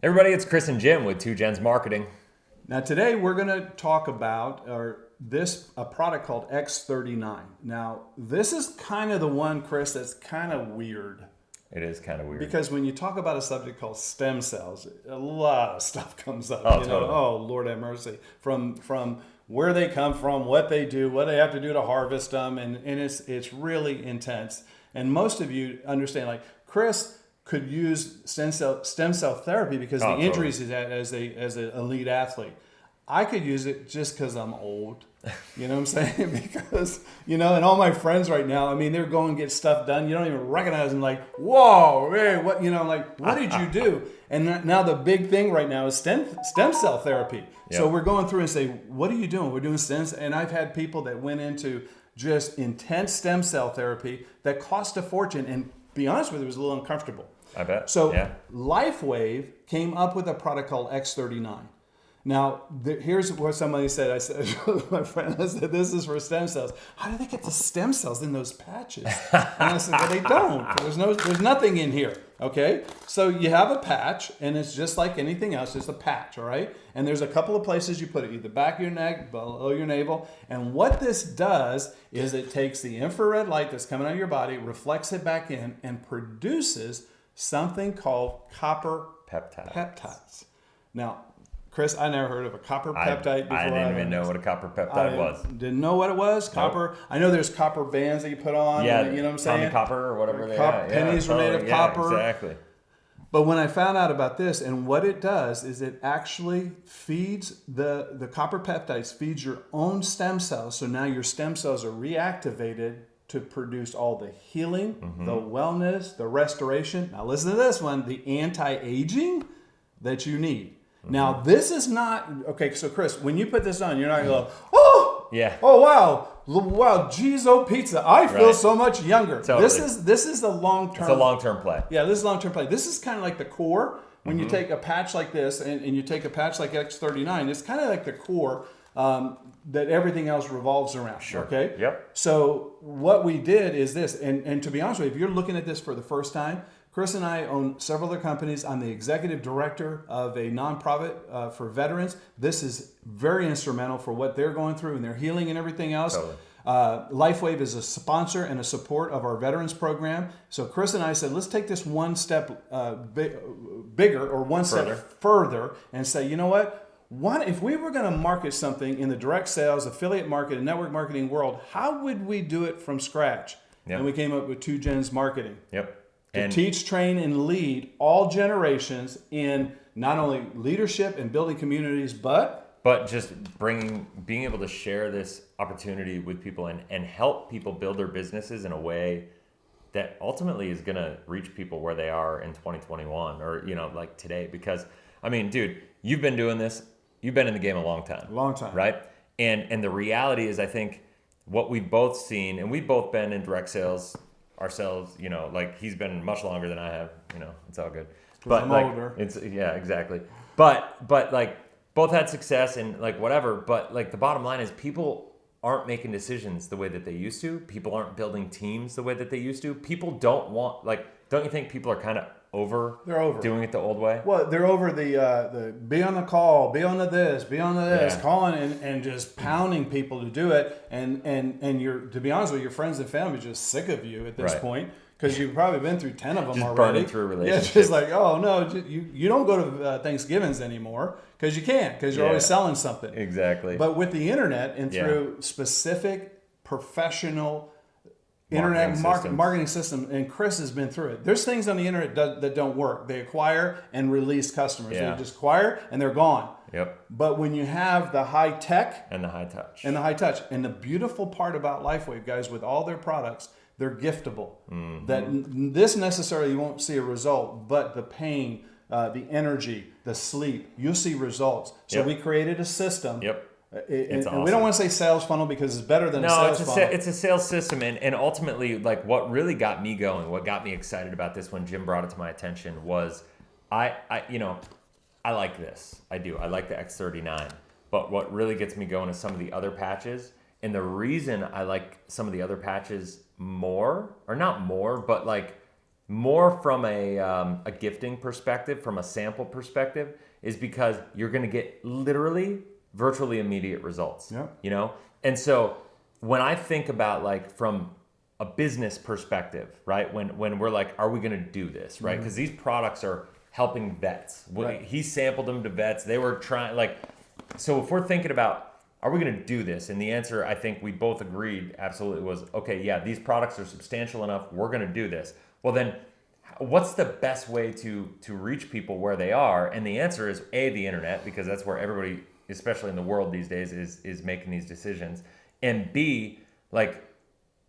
Everybody, it's Chris and Jim with Two Gens Marketing. Now today we're going to talk about a product called X39. Now this is kind of the one, Chris, that's kind of weird. It is kind of weird. Because when you talk about a subject called stem cells, a lot of stuff comes up. Oh, totally. Oh, Lord have mercy. From where they come from, what they do, what they have to do to harvest them, and it's really intense. And most of you understand, like Chris could use stem cell therapy because the injuries he's had as an elite athlete. I could use it just because I'm old. You know what I'm saying? Because, and all my friends right now, I mean, they're going to get stuff done. You don't even recognize them, like, whoa, hey, what, what did you do? And now the big thing right now is stem cell therapy. Yep. So we're going through and say, what are you doing? We're doing stems. And I've had people that went into just intense stem cell therapy that cost a fortune. And be honest with you, it was a little uncomfortable. I bet. So LifeWave came up with a product called X39. Now, here's what somebody said. I said, my friend, I said, this is for stem cells. How do they get the stem cells in those patches? And I said, well, they don't. There's nothing in here. Okay. So you have a patch, and it's just like anything else, just a patch. All right. And there's a couple of places you put it, either back of your neck, below your navel. And what this does is it takes the infrared light that's coming out of your body, reflects it back in, and produces something called copper peptides. Now, Chris, I never heard of a copper peptide before. I didn't even know what a copper peptide was. Didn't know what it was. Copper. Nope. I know there's copper bands that you put on. Yeah, you know what I'm saying? Tommy copper or whatever they are. Pennies are made of copper. Exactly. But when I found out about this, and what it does is it actually feeds the copper peptides, feeds your own stem cells. So now your stem cells are reactivated to produce all the healing, the wellness, the restoration. Now listen to this one, the anti-aging that you need. Now this is not, okay, so Chris, when you put this on, you're not going to go, wow, geez, oh pizza, I feel so much younger. Totally. This is the long-term. It's a long-term play. Yeah, this is long-term play. This is kind of like the core. When you take a patch like this and you take a patch like X39, it's kind of like the core that everything else revolves around. Sure. Okay. Yep. So what we did is this, and to be honest with you, if you're looking at this for the first time, Chris and I own several other companies. I'm the executive director of a nonprofit for veterans. This is very instrumental for what they're going through and their healing and everything else. Totally. LifeWave is a sponsor and a support of our veterans program. So Chris and I said, let's take this one step bigger or one step further and say, you know what? If we were going to market something in the direct sales, affiliate market, and network marketing world, how would we do it from scratch? Yep. And we came up with Two Gens Marketing. Yep. To teach, train, and lead all generations in not only leadership and building communities, but just being able to share this opportunity with people and help people build their businesses in a way that ultimately is going to reach people where they are in 2021 or, like today. Because, I mean, dude, you've been doing this. You've been in the game a long time. Long time. Right? And the reality is, I think what we've both seen, and we've both been in direct sales ourselves, like he's been much longer than I have, it's all good. But I'm like, older. Exactly. But like both had success and like whatever, but like the bottom line is people aren't making decisions the way that they used to. People aren't building teams the way that they used to. People don't you think people are kind of They're over doing it the old way? Well, they're over the be on the call, be on the this, calling and just pounding people to do it. And you're, to be honest with you, your friends and family are just sick of you at this point because you've probably been through 10 of them just already. Burning through relationships. Yeah, just like, oh no, you don't go to Thanksgivings anymore because you can't, because you're always selling something. Exactly. But with the internet and through specific professional internet marketing system, and Chris has been through it. There's things on the internet that don't work. They acquire and release customers. They just acquire and they're gone. Yep. But when you have the high tech and the high touch, and the beautiful part about LifeWave, guys, with all their products, they're giftable. That this necessarily you won't see a result, but the pain, the energy, the sleep, you'll see results. So we created a system. Yep. And we don't want to say sales funnel because it's better than a sales funnel. It's a sales system, and ultimately, like what really got me going, what got me excited about this when Jim brought it to my attention was, I like this. I do. I like the X39. But what really gets me going is some of the other patches, and the reason I like some of the other patches more, or not more, but like more from a gifting perspective, from a sample perspective, is because you're going to get literally virtually immediate results. Yeah. You know? And so when I think about like from a business perspective, right? When we're like, are we going to do this, right? Because these products are helping vets. Right. He sampled them to vets. They were trying like, so if we're thinking about, are we going to do this? And the answer, I think we both agreed absolutely was, okay, yeah, these products are substantial enough. We're going to do this. Well, then what's the best way to reach people where they are? And the answer is A, the internet, because that's where everybody, especially in the world these days, is making these decisions. And B, like,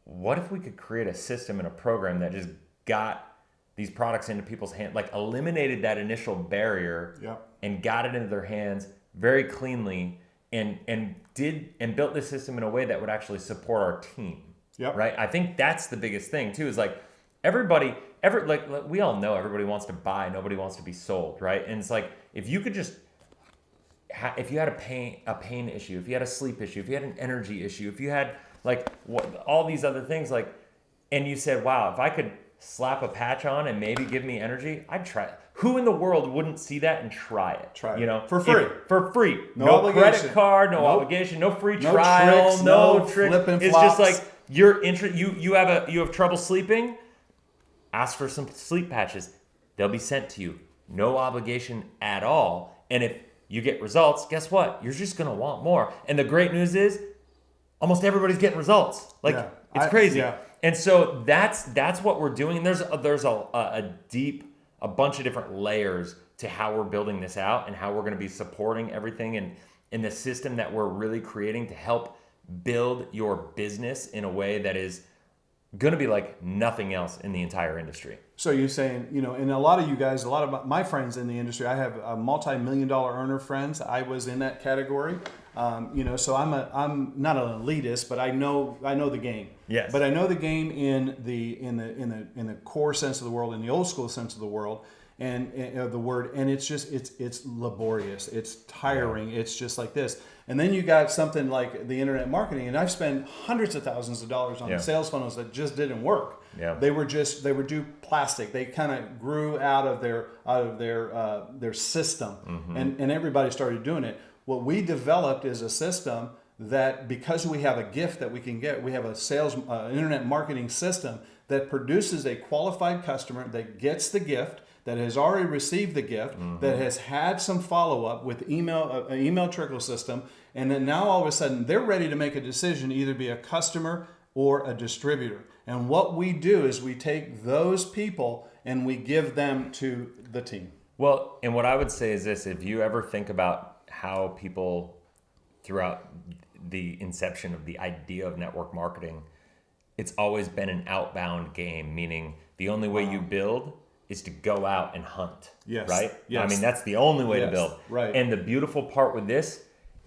what if we could create a system and a program that just got these products into people's hands, like eliminated that initial barrier and got it into their hands very cleanly and built this system in a way that would actually support our team. Right? I think that's the biggest thing too, is like like we all know everybody wants to buy, nobody wants to be sold, right? And it's like, if you could just if you had a pain issue, if you had a sleep issue, if you had an energy issue, if you had like all these other things, like, and you said, wow, if I could slap a patch on and maybe give me energy, I'd try it. Who in the world wouldn't see that and try it? You know, for free. For free. No credit card, no obligation, no free trial, tricks, no tricks. It's flops. just like you have trouble sleeping, ask for some sleep patches. They'll be sent to you. No obligation at all. And if you get results, guess what? You're just gonna want more. And the great news is almost everybody's getting results. Like it's crazy. And so that's what we're doing. And there's a bunch of different layers to how we're building this out and how we're going to be supporting everything and in the system that we're really creating to help build your business in a way that is going to be like nothing else in the entire industry. So you're saying, you know, and a lot of you guys, a lot of my friends in the industry, I have a multi-million-dollar earner friends. I was in that category. You know, so I'm not an elitist, but I know the game. Yes. But I know the game in the core sense of the world, in the old school sense of the world, and the word. And it's just it's laborious. It's tiring. It's just like this. And then you got something like the internet marketing, and I've spent hundreds of thousands of dollars on sales funnels that just didn't work. They were too plastic. They kind of grew out of their system, and everybody started doing it. What we developed is a system that, because we have a gift that we can get, we have a sales internet marketing system that produces a qualified customer that gets the gift, that has already received the gift, that has had some follow-up with email trickle system, and then now all of a sudden they're ready to make a decision, either be a customer or a distributor. And what we do is we take those people and we give them to the team. Well, and what I would say is this: if you ever think about how people throughout the inception of the idea of network marketing, it's always been an outbound game, meaning the only way you build is to go out and hunt. Right? I mean, that's the only way to build. Right. And the beautiful part with this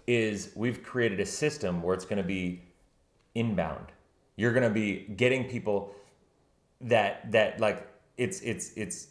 is we've created a system where it's going to be inbound. You're going to be getting people that like it's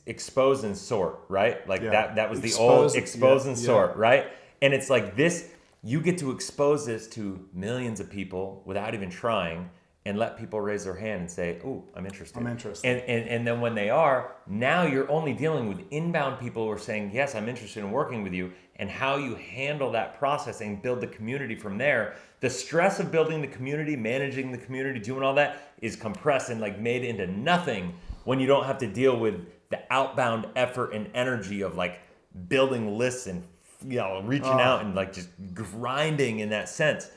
expose and sort, right? Like that was the old expose and sort, right? And it's like this, you get to expose this to millions of people without even trying, and let people raise their hand and say, oh, I'm interested. And then when they are, now you're only dealing with inbound people who are saying, yes, I'm interested in working with you, and how you handle that process and build the community from there. The stress of building the community, managing the community, doing all that is compressed and like made into nothing when you don't have to deal with the outbound effort and energy of like building lists and reaching out and like just grinding in that sense,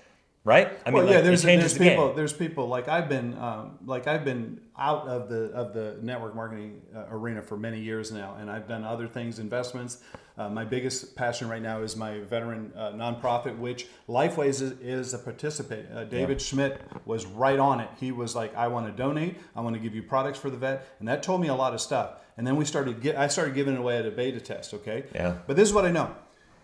right? I mean, there's people like I've been out of the network marketing arena for many years now, and I've done other things, investments. My biggest passion right now is my veteran nonprofit, which LifeWave is a participant. David Schmidt was right on it. He was like, I want to donate. I want to give you products for the vet, and that told me a lot of stuff. And then I started giving it away at a beta test. Okay. Yeah. But this is what I know.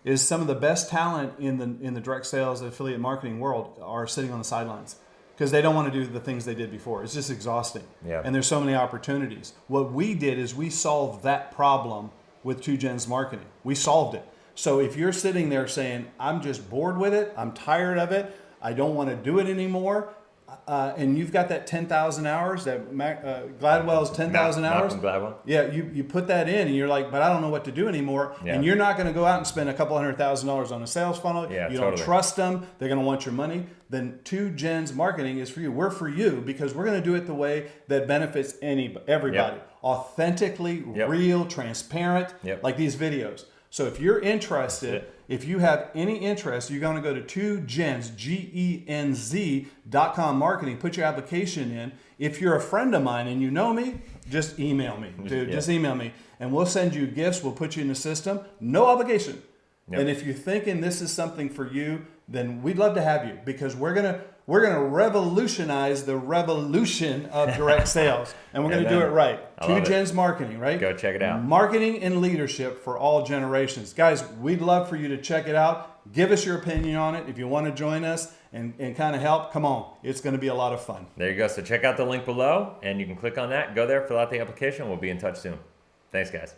Is some of the best talent in the direct sales affiliate marketing world are sitting on the sidelines because they don't want to do the things they did before. It's just exhausting. And there's so many opportunities. What we did is we solved that problem with 2Gens Marketing. We solved it. So if you're sitting there saying, I'm just bored with it, I'm tired of it, I don't want to do it anymore, and you've got that 10,000 hours, that Gladwell's 10,000 hours. Gladwell. Yeah, you put that in and you're like, but I don't know what to do anymore. Yeah. And you're not going to go out and spend a couple $100,000 on a sales funnel. Yeah, you totally. don't trust them. They're going to want your money. Then 2 Gens Marketing is for you. We're for you because we're going to do it the way that benefits everybody. Yep. Authentically, Yep. real, transparent, Yep. like these videos. So if you're interested, if you have any interest, you're going to go to 2gens, GENZ.com marketing, put your application in. If you're a friend of mine and you know me, just email me, dude. Yeah. Just email me and we'll send you gifts. We'll put you in the system. No obligation. Yep. And if you're thinking this is something for you, then we'd love to have you because we're gonna revolutionize the revolution of direct sales, and we're gonna do it right. 2 Gens Marketing, right? Go check it out. Marketing and leadership for all generations, guys. We'd love for you to check it out. Give us your opinion on it. If you want to join us and kind of help, come on. It's going to be a lot of fun. There you go. So check out the link below, and you can click on that. Go there, fill out the application. We'll be in touch soon. Thanks, guys.